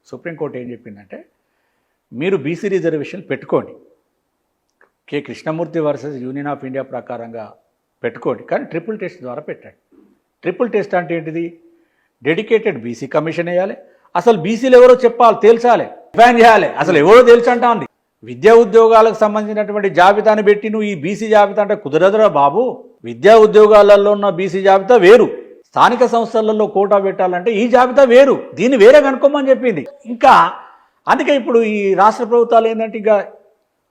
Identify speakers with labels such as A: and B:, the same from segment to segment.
A: Supreme court ఏం చెప్పిందంటే మీరు బీసీ రిజర్వేషన్ పెట్టుకోండి, K Krishnamurthy versus union of India ప్రకారంగా పెట్టుకోండి, కానీ ట్రిపుల్ టెస్ట్ ద్వారా పెట్టండి. ట్రిపుల్ టెస్ట్ అంటే ఏంటిది? డెడికేటెడ్ బీసీ కమిషన్ వేయాలి, అసలు బీసీలు ఎవరో చెప్పాలి, తేల్చాలి, డిఫైన్ చేయాలి, అసలు ఎవరో తేల్చంటా ఉంది. విద్యా ఉద్యోగాలకు సంబంధించినటువంటి జాబితాను పెట్టి నువ్వు ఈ బీసీ జాబితా అంటే కుదరదురా బాబు. విద్యా ఉద్యోగాలలో ఉన్న బీసీ జాబితా వేరు, స్థానిక సంస్థలలో కోటా పెట్టాలంటే ఈ జాబితా వేరు, దీన్ని వేరే కనుక్కోమని చెప్పింది. ఇంకా అందుకే ఇప్పుడు ఈ రాష్ట్ర ప్రభుత్వాలు ఏంటంటే ఇక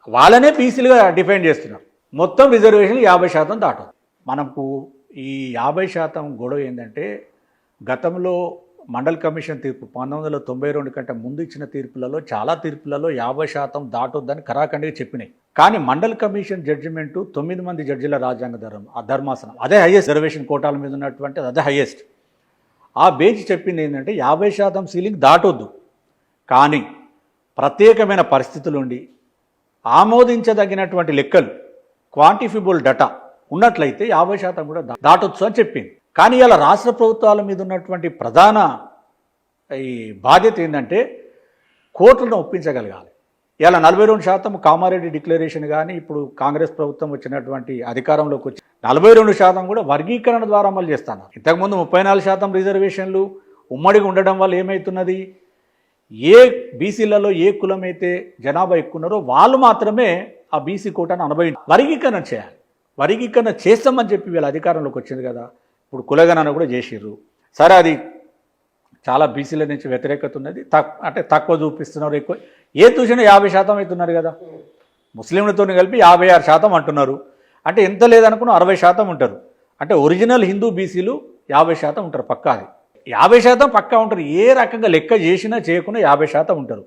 A: వాళ్ళనే బీసీలుగా డిఫైన్ చేస్తున్నారు. మొత్తం రిజర్వేషన్లు 50% దాటదు. మనకు ఈ 50% గొడవ ఏంటంటే గతంలో మండల్ కమిషన్ తీర్పు 1992 కంటే ముందు ఇచ్చిన తీర్పులలో చాలా తీర్పులలో 50% దాటొద్దని ఖరాఖండిగా చెప్పినాయి. కానీ మండల్ కమిషన్ జడ్జిమెంటు 9 మంది జడ్జిల రాజ్యాంగ ధర్మాసనం, అదే హైయెస్ట్ రిజర్వేషన్ కోటాల మీద ఉన్నటువంటి అదే హైయెస్ట్. ఆ బెంచ్ చెప్పింది ఏంటంటే 50% సీలింగ్ దాటొద్దు, కానీ ప్రత్యేకమైన పరిస్థితులు ఉండి ఆమోదించదగినటువంటి లెక్కలు క్వాంటిఫిబుల్ డేటా ఉన్నట్లయితే 50% కూడా దాటొచ్చు అని చెప్పింది. కానీ ఇలా రాష్ట్ర ప్రభుత్వాల మీద ఉన్నటువంటి ప్రధాన ఈ బాధ్యత ఏంటంటే కోర్టులను ఒప్పించగలగాలి. ఇలా 42% కామారెడ్డి డిక్లరేషన్ కానీ ఇప్పుడు కాంగ్రెస్ ప్రభుత్వం వచ్చినటువంటి అధికారంలోకి వచ్చి 42% కూడా వర్గీకరణ ద్వారా అమలు చేస్తున్నారు. ఇంతకుముందు 34% రిజర్వేషన్లు ఉమ్మడిగా ఉండడం వల్ల ఏమవుతున్నది, ఏ బీసీలలో ఏ కులం అయితే జనాభా ఎక్కువ ఉన్నారో వాళ్ళు మాత్రమే ఆ బీసీ కోటాను అనుభవించారు. వర్గీకరణ చేయాలి, వర్గీకరణ చేస్తామని చెప్పి వీళ్ళ అధికారంలోకి వచ్చింది కదా. ఇప్పుడు కులగణన కూడా చేసిర్రు, సరే అది చాలా బీసీల నుంచి వ్యతిరేకత ఉన్నది, అంటే తక్కువ చూపిస్తున్నారు, ఎక్కువ ఏ చూసినా 50% అవుతున్నారు కదా. ముస్లింలతో కలిపి 56% అంటున్నారు, అంటే ఎంత లేదనుకున్నా 60% ఉంటారు. అంటే ఒరిజినల్ హిందూ బీసీలు 50% ఉంటారు, పక్కా అది 50% పక్కా ఉంటారు. ఏ రకంగా లెక్క చేసినా చేయకుండా 50% ఉంటారు.